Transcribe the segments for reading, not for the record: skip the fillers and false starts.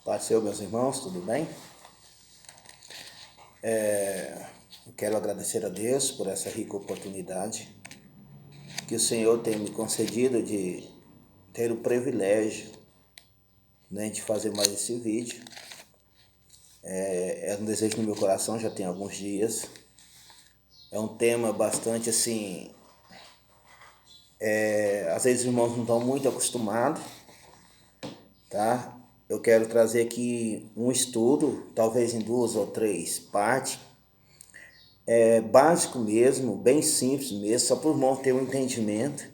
Paz do Senhor, meus irmãos, tudo bem? Eu quero agradecer a Deus por essa rica oportunidade que o Senhor tem me concedido de ter o privilégio, né, de fazer mais esse vídeo. É um desejo no meu coração, já tem alguns dias. É um tema bastante assim, às vezes os irmãos não estão muito acostumados, tá? Eu quero trazer aqui um estudo, talvez em 2 ou 3 partes, básico mesmo, bem simples mesmo, só para o irmão ter um entendimento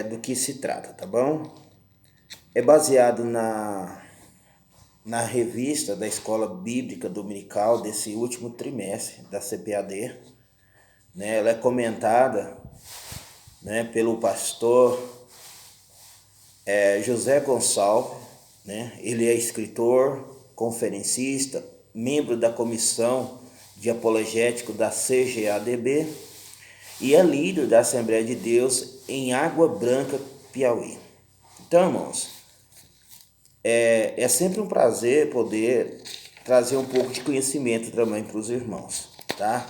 do que se trata, tá bom? É baseado na revista da Escola Bíblica Dominical desse último trimestre da CPAD, né? Ela é comentada, né, pelo pastor José Gonçalves, né? Ele é escritor, conferencista, membro da comissão de apologético da CGADB e é líder da Assembleia de Deus em Água Branca, Piauí. Então, irmãos, é sempre um prazer poder trazer um pouco de conhecimento também para os irmãos, tá?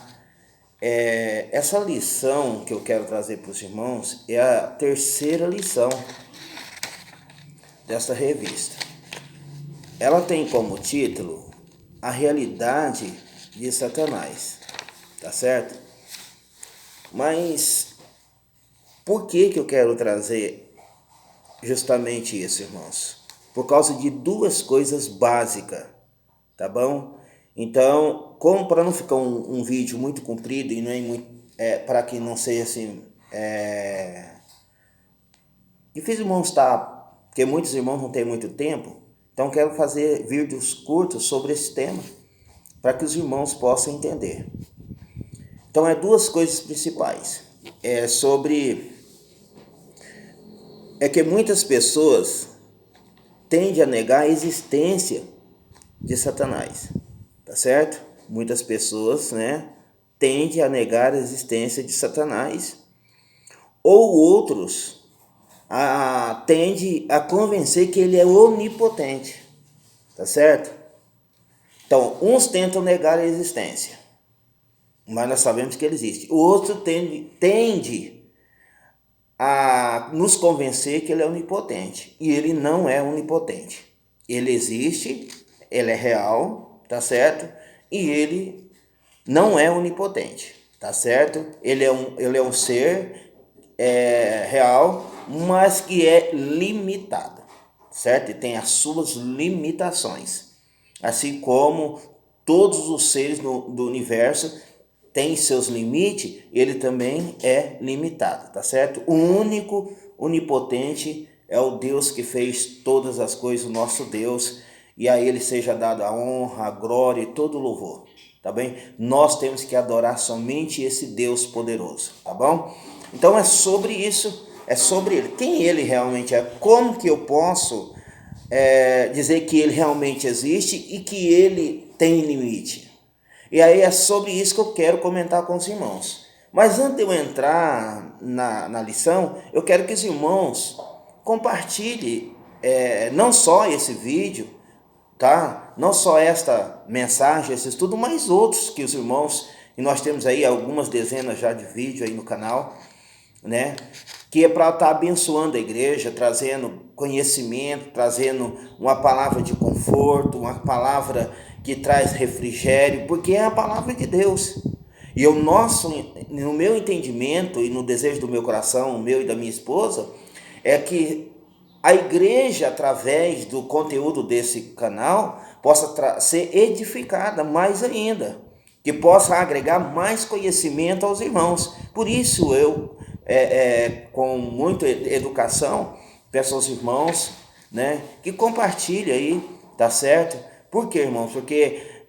Essa lição que eu quero trazer para os irmãos é a terceira lição dessa revista. Ela tem como título A Realidade de Satanás, tá certo? Mas por que eu quero trazer justamente isso, irmãos? Por causa de 2 coisas básicas, tá bom? Então, como para não ficar um vídeo muito comprido e nem muito, para que não seja assim, difícil irmãos estar, porque muitos irmãos não têm muito tempo, então quero fazer vídeos curtos sobre esse tema, para que os irmãos possam entender. Então, 2 coisas principais. É que muitas pessoas tendem a negar a existência de Satanás, tá certo? Muitas pessoas, né, tendem a negar a existência de Satanás, ou outros tendem a convencer que ele é onipotente, tá certo? Então, uns tentam negar a existência, mas nós sabemos que ele existe. O outro tende a nos convencer que ele é onipotente, e ele não é onipotente. Ele existe, ele é real, tá certo? E ele não é onipotente, tá certo? Ele é um ser real, mas que é limitado, certo? E tem as suas limitações, assim como todos os seres do universo têm seus limites, ele também é limitado, tá certo? O único onipotente é o Deus que fez todas as coisas, o nosso Deus, e a ele seja dado a honra, a glória e todo o louvor, tá bem? Nós temos que adorar somente esse Deus poderoso, tá bom? Então é sobre isso, é sobre ele, quem ele realmente é, como que eu posso dizer que ele realmente existe e que ele tem limite. E aí é sobre isso que eu quero comentar com os irmãos. Mas antes de eu entrar na lição, eu quero que os irmãos compartilhem não só esse vídeo, tá? Não só esta mensagem, esse estudo, mas outros que os irmãos, e nós temos aí algumas dezenas já de vídeos aí no canal, né? Que é para estar abençoando a igreja, trazendo conhecimento, trazendo uma palavra de conforto, uma palavra que traz refrigério, porque é a palavra de Deus. E no meu entendimento e no desejo do meu coração, o meu e da minha esposa, é que a igreja, através do conteúdo desse canal, possa ser edificada mais ainda, que possa agregar mais conhecimento aos irmãos. Por isso eu, com muita educação, peço aos irmãos, né, que compartilhem aí, tá certo? Por quê, irmãos? Porque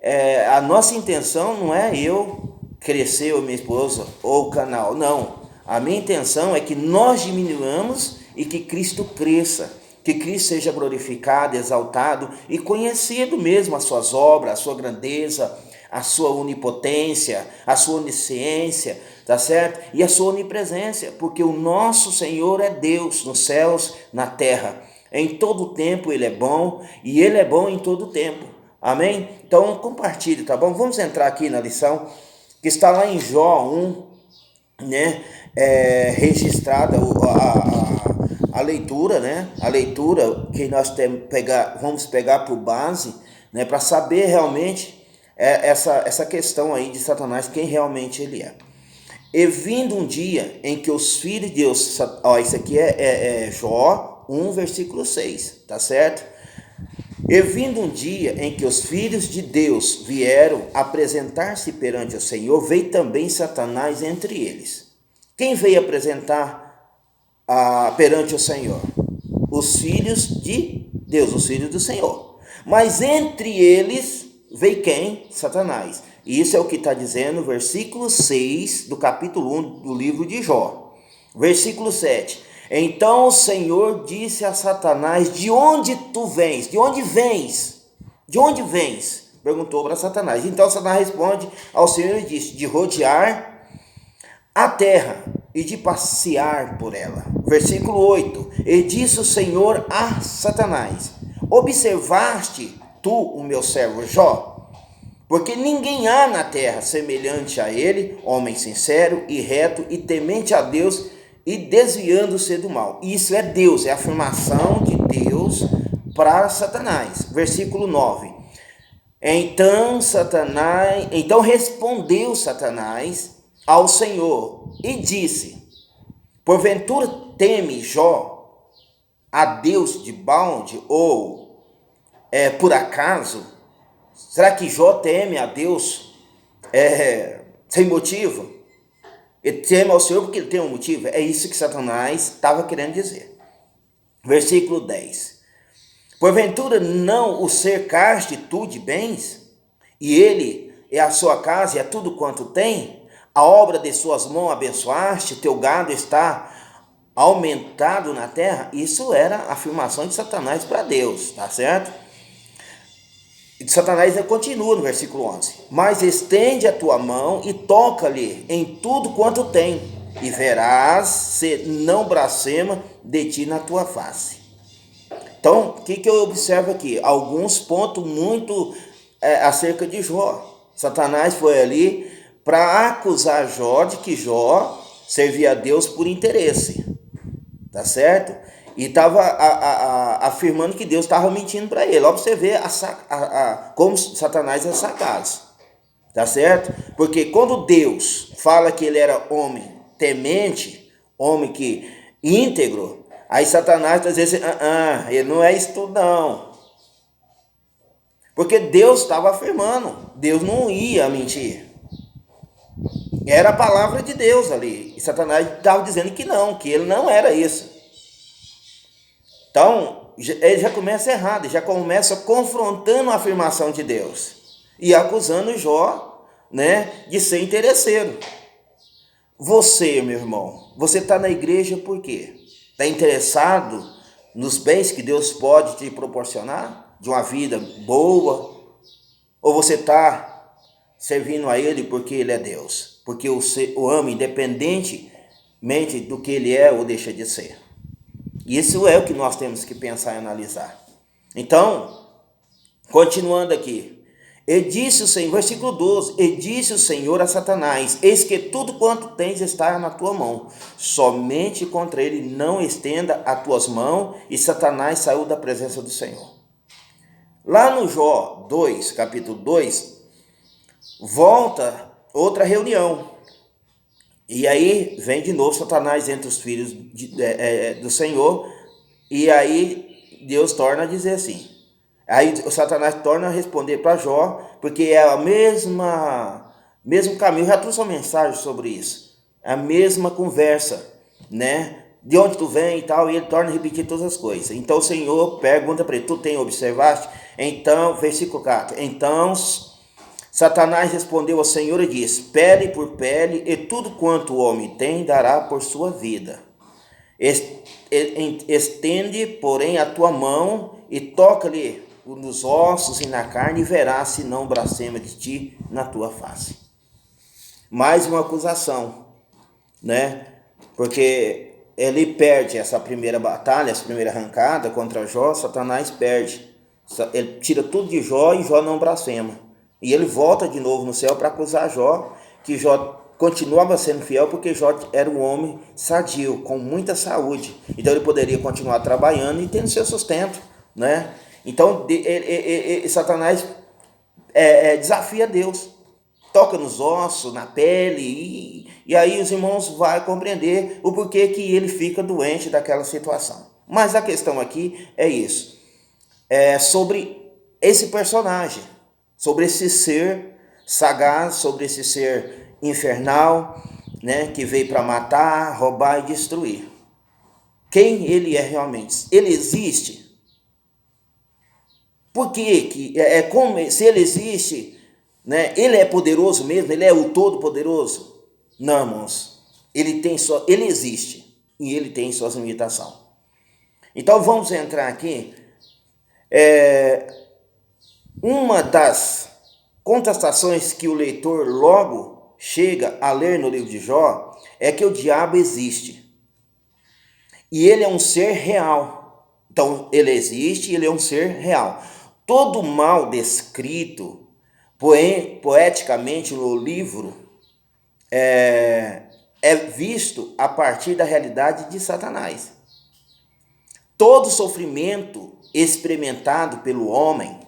a nossa intenção não é eu crescer, ou minha esposa, ou o canal, não. A minha intenção é que nós diminuamos e que Cristo cresça, que Cristo seja glorificado, exaltado e conhecido mesmo as suas obras, a sua grandeza, a sua onipotência, a sua onisciência, tá certo? E a sua onipresença, porque o nosso Senhor é Deus nos céus, na terra. Em todo tempo ele é bom e ele é bom em todo tempo. Amém? Então compartilhe, tá bom? Vamos entrar aqui na lição que está lá em Jó 1, né? Registrada a leitura, né? A leitura que nós vamos pegar por base, né? Para saber realmente essa questão aí de Satanás, quem realmente ele é. E vindo um dia em que os filhos de Deus, ó, isso aqui é Jó 1, versículo 6, tá certo? E vindo um dia em que os filhos de Deus vieram apresentar-se perante o Senhor, veio também Satanás entre eles. Quem veio apresentar perante o Senhor? Os filhos de Deus, os filhos do Senhor. Mas entre eles veio quem? Satanás. E isso é o que está dizendo no versículo 6 do capítulo 1 do livro de Jó. Versículo 7. Então o Senhor disse a Satanás: de onde tu vens? De onde vens? De onde vens? Perguntou para Satanás. Então Satanás responde ao Senhor e disse: de rodear a terra e de passear por ela. Versículo 8. E disse o Senhor a Satanás: observaste tu o meu servo Jó? Porque ninguém há na terra semelhante a ele, homem sincero e reto e temente a Deus e desviando-se do mal. Isso é Deus, é a afirmação de Deus para Satanás. Versículo 9. Então respondeu Satanás ao Senhor e disse: porventura teme Jó a Deus de balde, ou por acaso? Será que Jó teme a Deus sem motivo? Ele teme ao Senhor porque ele tem um motivo. É isso que Satanás estava querendo dizer. Versículo 10. Porventura não o cercaste tu de bens? E ele é a sua casa e é tudo quanto tem? A obra de suas mãos abençoaste? Teu gado está aumentado na terra? Isso era a afirmação de Satanás para Deus, tá certo? E Satanás continua no versículo 11. Mas estende a tua mão e toca-lhe em tudo quanto tem, e verás se não blasfema de ti na tua face. Então, o que eu observo aqui? Alguns pontos muito acerca de Jó. Satanás foi ali para acusar Jó de que Jó servia a Deus por interesse, tá certo? E estava afirmando que Deus estava mentindo para ele. Ó, você vê como Satanás é sagaz, tá certo? Porque quando Deus fala que ele era homem temente, homem que íntegro, aí Satanás está dizendo assim, ele não é isso tudo não. Porque Deus estava afirmando, Deus não ia mentir. Era a palavra de Deus ali. E Satanás estava dizendo que não, que ele não era isso. Então, ele já começa errado, ele já começa confrontando a afirmação de Deus e acusando Jó, né, de ser interesseiro. Você, meu irmão, você está na igreja por quê? Está interessado nos bens que Deus pode te proporcionar, de uma vida boa? Ou você está servindo a Ele porque Ele é Deus? Porque o ama independentemente do que Ele é ou deixa de ser. Isso é o que nós temos que pensar e analisar. Então, continuando aqui. E disse o Senhor, versículo 12, e disse o Senhor a Satanás: eis que tudo quanto tens está na tua mão, somente contra ele não estenda as tuas mãos. E Satanás saiu da presença do Senhor. Lá no Jó 2, capítulo 2, volta outra reunião. E aí vem de novo Satanás entre os filhos do Senhor, e aí Deus torna a dizer assim. Aí o Satanás torna a responder para Jó, porque é a mesmo caminho. Eu já trouxe uma mensagem sobre isso, a mesma conversa, né? De onde tu vem e tal, e ele torna a repetir todas as coisas. Então o Senhor pergunta para ele: tu tem observaste? Então, versículo 4, então Satanás respondeu ao Senhor e disse: pele por pele, e tudo quanto o homem tem dará por sua vida. Estende, porém, a tua mão e toca-lhe nos ossos e na carne, e verás se não blasfema de ti na tua face. Mais uma acusação, né? Porque ele perde essa primeira batalha, essa primeira arrancada contra Jó, Satanás perde. Ele tira tudo de Jó e Jó não blasfema. E ele volta de novo no céu para acusar Jó, que Jó continuava sendo fiel porque Jó era um homem sadio, com muita saúde. Então ele poderia continuar trabalhando e tendo seu sustento, né? Então Satanás desafia Deus, toca nos ossos, na pele, e aí os irmãos vão compreender o porquê que ele fica doente daquela situação. Mas a questão aqui é isso, sobre esse personagem, sobre esse ser sagaz, sobre esse ser infernal, né, que veio para matar, roubar e destruir. Quem ele é realmente? Ele existe? Por que como se ele existe, né? Ele é poderoso mesmo? Ele é o todo-poderoso? Não, irmãos. Ele existe e ele tem suas limitações. Então vamos entrar aqui. Uma das contestações que o leitor logo chega a ler no livro de Jó é que o diabo existe. E ele é um ser real. Então ele existe e ele é um ser real. Todo mal descrito poeticamente no livro é visto a partir da realidade de Satanás. Todo sofrimento experimentado pelo homem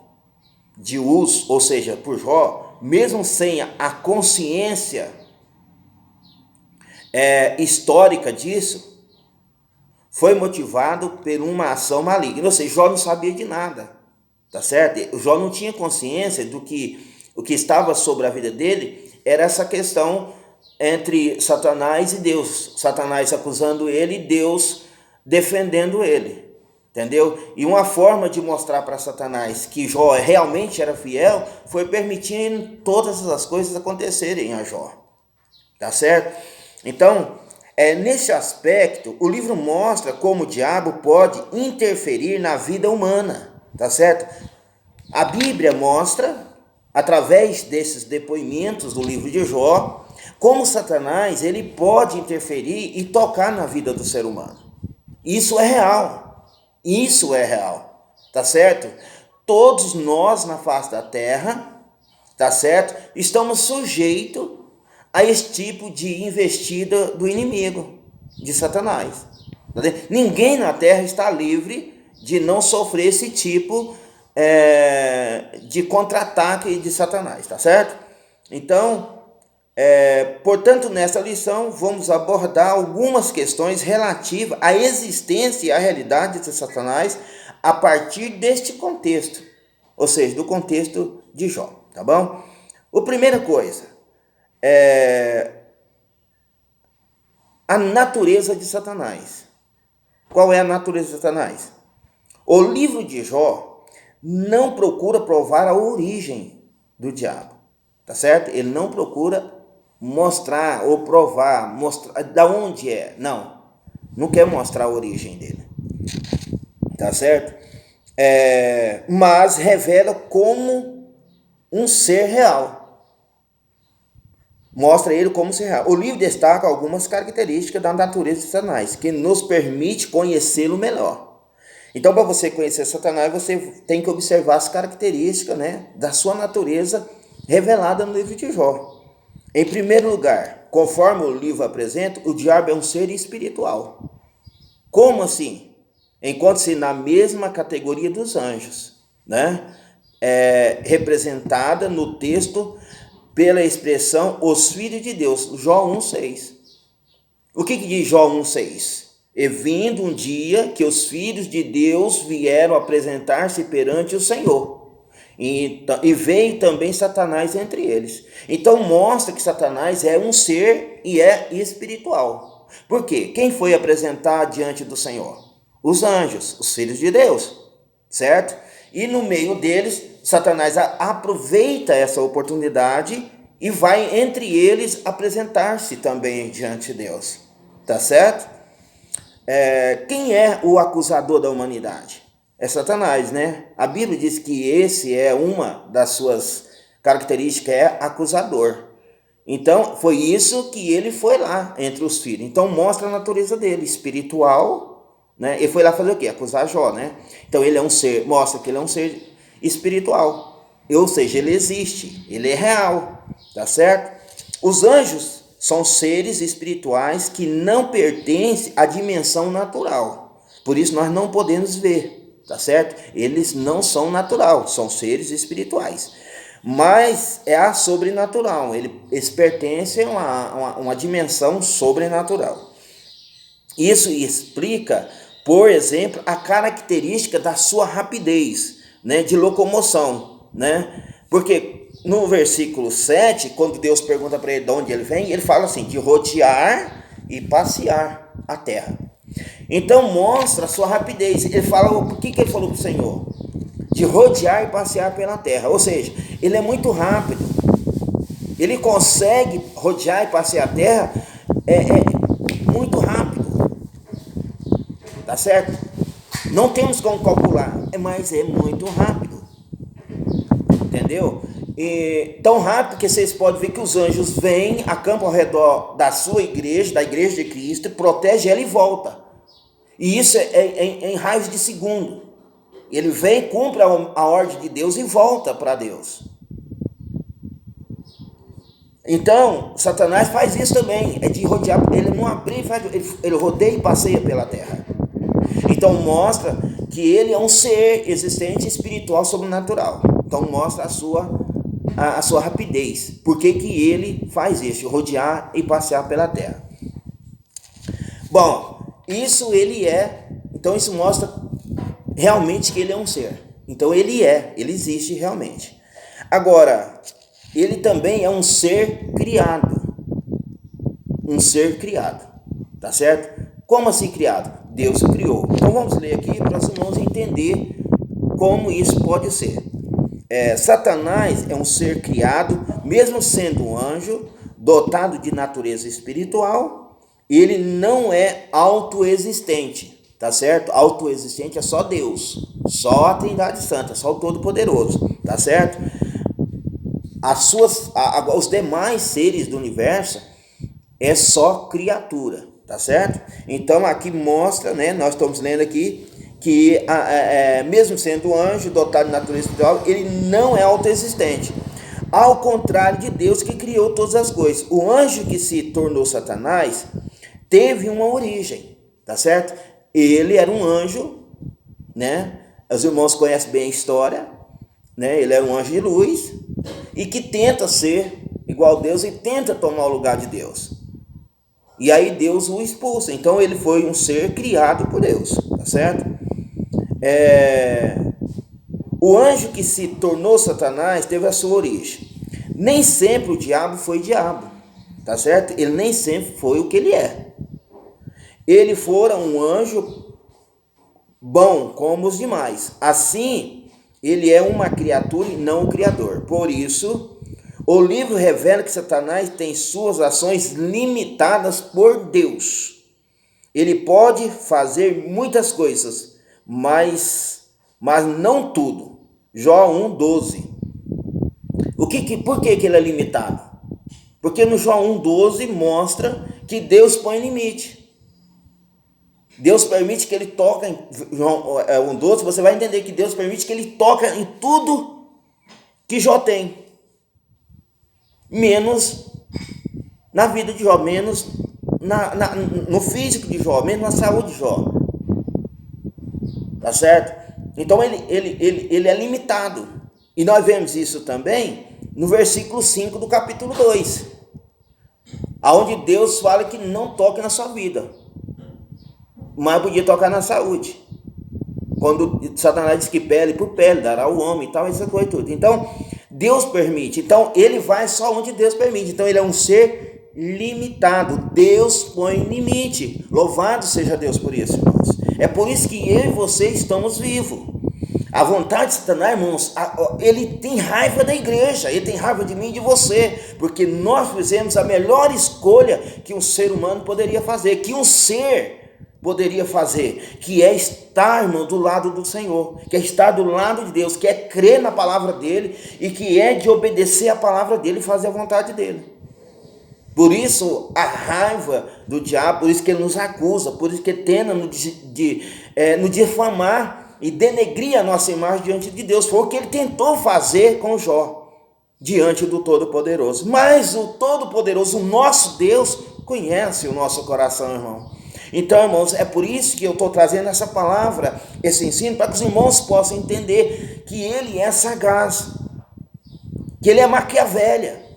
de Uz, ou seja, por Jó, mesmo sem a consciência histórica disso, foi motivado por uma ação maligna. Ou seja, Jó não sabia de nada, tá certo? Jó não tinha consciência do que o que estava sobre a vida dele era essa questão entre Satanás e Deus. Satanás acusando ele e Deus defendendo ele, entendeu? E uma forma de mostrar para Satanás que Jó realmente era fiel foi permitindo todas as coisas acontecerem a Jó, tá certo? Então, nesse aspecto, o livro mostra como o diabo pode interferir na vida humana, tá certo? A Bíblia mostra, através desses depoimentos do livro de Jó, como Satanás ele pode interferir e tocar na vida do ser humano. Isso é real. Isso é real. Tá certo? Todos nós na face da terra, tá certo? Estamos sujeitos a esse tipo de investida do inimigo, de Satanás. Tá, ninguém na terra está livre de não sofrer esse tipo de contra-ataque de Satanás, tá certo? Então, portanto, nessa lição vamos abordar algumas questões relativas à existência e à realidade de Satanás a partir deste contexto, ou seja, do contexto de Jó, tá bom? A primeira coisa a natureza de Satanás. Qual é a natureza de Satanás? O livro de Jó não procura provar a origem do diabo, tá certo? Ele não procura mostrar ou provar, mostrar da onde é, não quer mostrar a origem dele, tá certo? Mas revela como um ser real, mostra ele como ser real. O livro destaca algumas características da natureza de Satanás, que nos permite conhecê-lo melhor. Então, para você conhecer Satanás, você tem que observar as características, né, da sua natureza revelada no livro de Jó. Em primeiro lugar, conforme o livro apresenta, o diabo é um ser espiritual. Como assim? Encontra-se na mesma categoria dos anjos, né? Representada no texto pela expressão os filhos de Deus, Jó 1,6. O que diz Jó 1,6? E vindo um dia que os filhos de Deus vieram apresentar-se perante o Senhor, e veio também Satanás entre eles. Então mostra que Satanás é um ser e é espiritual. Por quê? Quem foi apresentar diante do Senhor? Os anjos, os filhos de Deus, certo? E no meio deles, Satanás aproveita essa oportunidade e vai entre eles apresentar-se também diante de Deus, tá certo? Quem é o acusador da humanidade? É Satanás, né? A Bíblia diz que esse é uma das suas características, é acusador. Então, foi isso que ele foi lá entre os filhos. Então, mostra a natureza dele, espiritual, né? Ele foi lá fazer o quê? Acusar Jó, né? Então, ele é um ser, mostra que ele é um ser espiritual. Ou seja, ele existe, ele é real, tá certo? Os anjos são seres espirituais que não pertencem à dimensão natural. Por isso, nós não podemos ver, tá certo? Eles não são natural, são seres espirituais. Mas é a sobrenatural, eles pertencem a uma dimensão sobrenatural. Isso explica, por exemplo, a característica da sua rapidez, né, de locomoção, né? Porque no versículo 7, quando Deus pergunta para ele de onde ele vem, ele fala assim, de rodear e passear a terra. Então mostra a sua rapidez. Ele fala, o que ele falou para o Senhor? De rodear e passear pela terra. Ou seja, ele é muito rápido. Ele consegue rodear e passear a terra muito rápido. Tá certo? Não temos como calcular, mas é muito rápido. Entendeu? E tão rápido que vocês podem ver que os anjos vêm, acampam ao redor da sua igreja, da igreja de Cristo, protege ela e volta. E isso em raios de segundo. Ele vem, cumpre a ordem de Deus e volta para Deus. Então, Satanás faz isso também, é de rodear, ele não abre, ele rodeia e passeia pela terra. Então mostra que ele é um ser existente espiritual sobrenatural. Então mostra a sua rapidez. Por que ele faz isso? Rodear e passear pela terra. Bom, isso ele é. Então isso mostra realmente que ele é um ser. Então ele existe realmente. Agora, ele também é um ser criado. Um ser criado. Tá certo? Como assim criado? Deus o criou. Então vamos ler aqui para os irmãos entender como isso pode ser. Satanás é um ser criado, mesmo sendo um anjo, dotado de natureza espiritual, ele não é autoexistente, tá certo? Autoexistente é só Deus, só a Trindade Santa, só o Todo-Poderoso, tá certo? Os demais seres do universo é só criatura, tá certo? Então aqui mostra, né? Nós estamos lendo aqui que mesmo sendo anjo dotado de natureza espiritual, ele não é autoexistente. Ao contrário de Deus que criou todas as coisas. O anjo que se tornou Satanás teve uma origem, tá certo? Ele era um anjo, né? Os irmãos conhecem bem a história, né? Ele era um anjo de luz e que tenta ser igual a Deus e tenta tomar o lugar de Deus. E aí Deus o expulsa. Então ele foi um ser criado por Deus, tá certo? O anjo que se tornou Satanás teve a sua origem. Nem sempre o diabo foi diabo, tá certo? Ele nem sempre foi o que ele é. Ele fora um anjo bom como os demais. Assim, ele é uma criatura e não o Criador. Por isso, o livro revela que Satanás tem suas ações limitadas por Deus. Ele pode fazer muitas coisas, mas não tudo. Jó 1,12. Por que ele é limitado? Porque no Jó 1,12 mostra que Deus põe limite. Deus permite que ele toque em João 1,12, você vai entender que Deus permite que ele toque em tudo que Jó tem. Menos na vida de Jó, menos no físico de Jó, menos na saúde de Jó. Tá certo? Então ele é limitado. E nós vemos isso também no versículo 5 do capítulo 2. Onde Deus fala que não toque na sua vida, mas podia tocar na saúde. Quando Satanás diz que pele por pele dará o homem e tal, essa coisa tudo. Então, Deus permite. Então, ele vai só onde Deus permite. Então, ele é um ser limitado. Deus põe limite. Louvado seja Deus por isso, irmãos. É por isso que eu e você estamos vivos. A vontade de Satanás, irmãos, ele tem raiva da igreja, ele tem raiva de mim e de você, porque nós fizemos a melhor escolha que um ser humano poderia fazer, que um ser poderia fazer, que é estar, irmão, do lado do Senhor, que é estar do lado de Deus, que é crer na palavra dele e que é de obedecer a palavra dele e fazer a vontade dele. Por isso a raiva do diabo, por isso que ele nos acusa, por isso que ele tenta nos difamar e denegrir a nossa imagem diante de Deus. Foi o que ele tentou fazer com Jó, diante do Todo-Poderoso. Mas o Todo-Poderoso, o nosso Deus, conhece o nosso coração, irmão. Então, irmãos, é por isso que eu estou trazendo essa palavra, esse ensino, para que os irmãos possam entender que ele é sagaz, que ele é maquiavélia,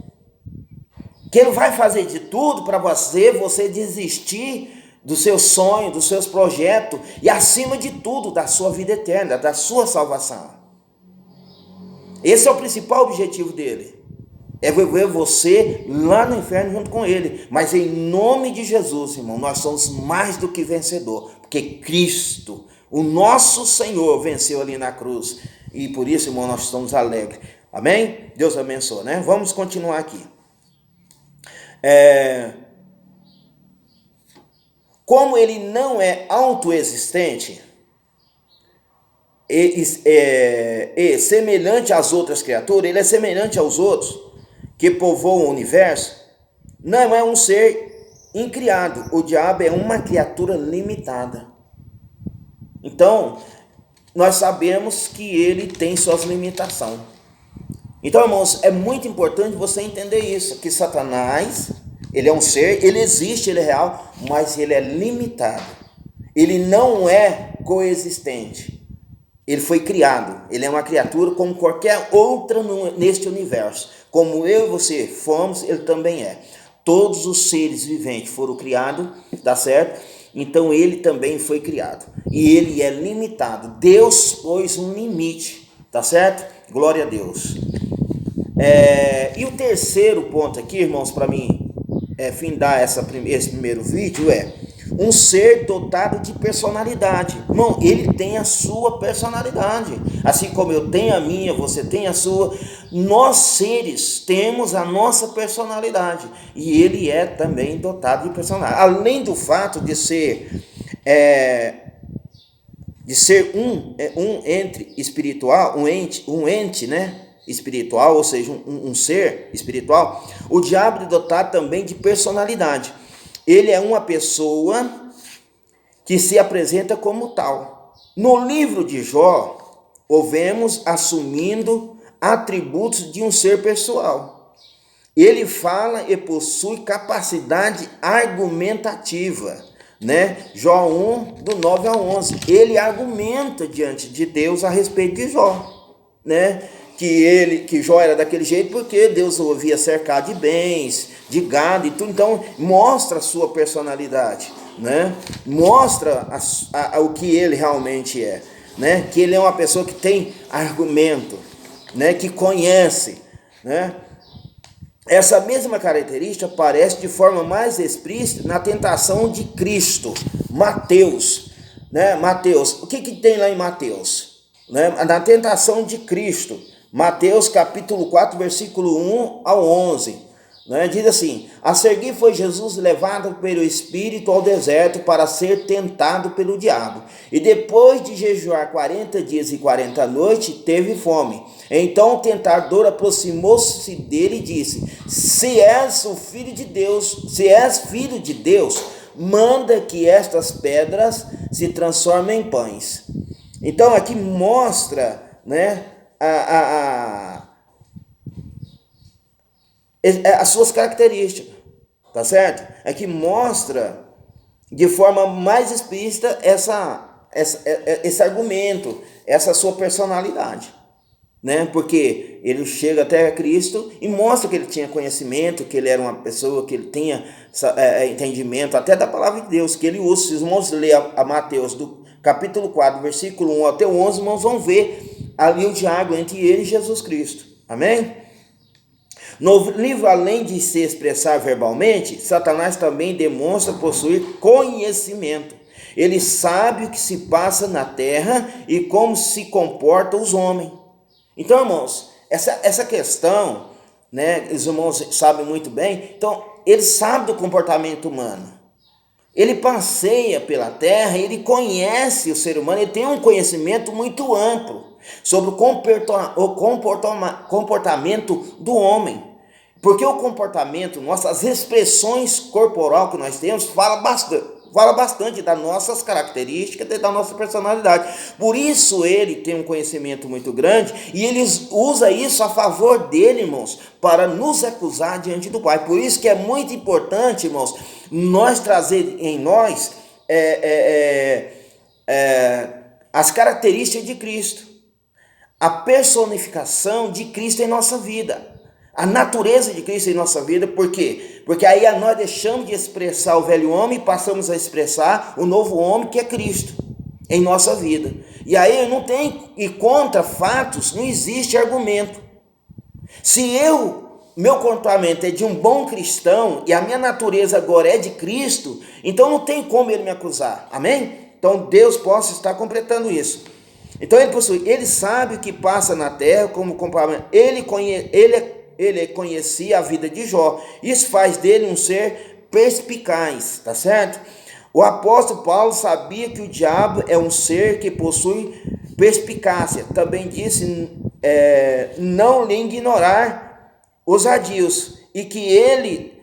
que ele vai fazer de tudo para você desistir do seu sonho, dos seus projetos e, acima de tudo, da sua vida eterna, da sua salvação. Esse é o principal objetivo dele, é ver você lá no inferno junto com ele. Mas em nome de Jesus, irmão, nós somos mais do que vencedor, porque Cristo, o nosso Senhor, venceu ali na cruz, e por isso, irmão, nós estamos alegres. Amém? Deus abençoe, né? Vamos continuar aqui. Como ele não é autoexistente e semelhante às outras criaturas, ele é semelhante aos outros que povoam o universo, não é um ser incriado. O diabo é uma criatura limitada. Então, nós sabemos que ele tem suas limitações. Então, irmãos, é muito importante você entender isso, que Satanás, ele é um ser, ele existe, ele é real, mas ele é limitado. Ele não é coexistente. Ele foi criado, ele é uma criatura como qualquer outra neste universo. Como eu e você fomos, ele também é. Todos os seres viventes foram criados, tá certo? Então ele também foi criado. E ele é limitado. Deus pôs um limite, tá certo? Glória a Deus. E o terceiro ponto aqui, irmãos, para mim findar esse primeiro vídeo, um ser dotado de personalidade. Irmão, ele tem a sua personalidade, assim como eu tenho a minha, você tem a sua. Nós seres temos a nossa personalidade, e ele é também dotado de personalidade. Além do fato de ser um ente espiritual, um ente, né, espiritual, ou seja, um ser espiritual, o diabo é dotado também de personalidade. Ele é uma pessoa que se apresenta como tal. No livro de Jó, o vemos assumindo atributos de um ser pessoal. Ele fala e possui capacidade argumentativa, né? Jó 1, do 9 ao 11. Ele argumenta diante de Deus a respeito de Jó, né? Que Jó era daquele jeito porque Deus o havia cercado de bens, de gado e tudo. Então mostra a sua personalidade, né? Mostra o que ele realmente é, né? Que ele é uma pessoa que tem argumento, né? Que conhece, né? Essa mesma característica aparece de forma mais explícita na tentação de Cristo, Mateus, né? Mateus, o que tem lá em Mateus, né? Na tentação de Cristo, Mateus capítulo 4, versículo 1 ao 11, né? Diz assim: a seguir foi Jesus levado pelo Espírito ao deserto para ser tentado pelo diabo. E depois de jejuar 40 dias e 40 noites, teve fome. Então o tentador aproximou-se dele e disse: se és o filho de Deus, se és filho de Deus, manda que estas pedras se transformem em pães. Então aqui mostra, né, as suas características, tá certo? Aqui mostra de forma mais explícita esse argumento, essa sua personalidade, né? Porque ele chega até Cristo e mostra que ele tinha conhecimento, que ele era uma pessoa que ele tinha entendimento até da palavra de Deus, que ele usa. Se os irmãos lerem a Mateus do capítulo 4, versículo 1 até o 11, irmãos vão ver ali o diálogo entre ele e Jesus Cristo. Amém? No livro, além de se expressar verbalmente, Satanás também demonstra possuir conhecimento. Ele sabe o que se passa na terra e como se comportam os homens. Então, irmãos, essa questão, né, os irmãos sabem muito bem. Então, ele sabe do comportamento humano. Ele passeia pela terra, ele conhece o ser humano, ele tem um conhecimento muito amplo sobre o comportamento do homem. Porque o comportamento nosso, as expressões corporal que nós temos, fala bastante das nossas características e da nossa personalidade. Por isso ele tem um conhecimento muito grande e ele usa isso a favor dele, irmãos, para nos acusar diante do Pai. Por isso que é muito importante, irmãos, nós trazer em nós as características de Cristo, a personificação de Cristo em nossa vida, a natureza de Cristo em nossa vida. Por quê? Porque aí nós deixamos de expressar o velho homem e passamos a expressar o novo homem, que é Cristo, em nossa vida. E aí não tem, e contra fatos não existe argumento. Se meu comportamento é de um bom cristão e a minha natureza agora é de Cristo, então não tem como ele me acusar, amém? Então Deus possa estar completando isso. Então ele sabe o que passa na terra como comportamento. Ele conhecia a vida de Jó. Isso faz dele um ser perspicaz, tá certo? O apóstolo Paulo sabia que o diabo é um ser que possui perspicácia. Também disse não lhe ignorar os adios, e que ele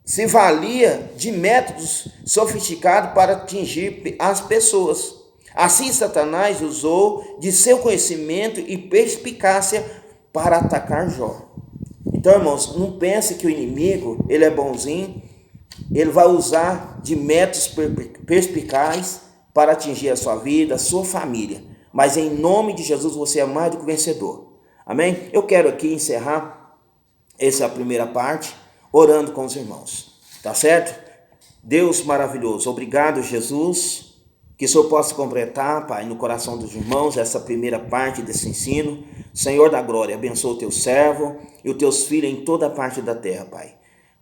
se valia de métodos sofisticados para atingir as pessoas. Assim Satanás usou de seu conhecimento e perspicácia para atacar Jó. Então, irmãos, não pense que o inimigo, ele é bonzinho, ele vai usar de métodos perspicazes para atingir a sua vida, a sua família. Mas em nome de Jesus você é mais do que vencedor. Amém? Eu quero aqui encerrar essa primeira parte, orando com os irmãos. Tá certo? Deus maravilhoso, obrigado, Jesus. Que o Senhor possa completar, Pai, no coração dos irmãos, essa primeira parte desse ensino. Senhor da glória, abençoa o teu servo e os teus filhos em toda parte da terra, Pai.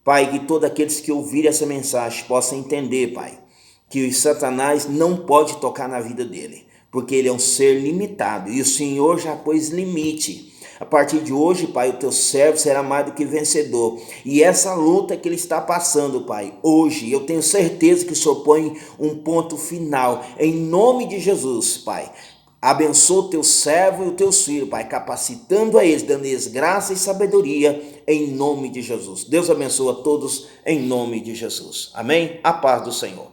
Pai, que todos aqueles que ouvirem essa mensagem possam entender, Pai, que o Satanás não pode tocar na vida dele, porque ele é um ser limitado e o Senhor já pôs limite. A partir de hoje, Pai, o teu servo será mais do que vencedor. E essa luta que ele está passando, Pai, hoje, eu tenho certeza que o Senhor põe um ponto final. Em nome de Jesus, Pai. Abençoa o teu servo e os teus filhos, Pai, capacitando a eles, dando-lhes graça e sabedoria, em nome de Jesus. Deus abençoa a todos, em nome de Jesus. Amém? A paz do Senhor.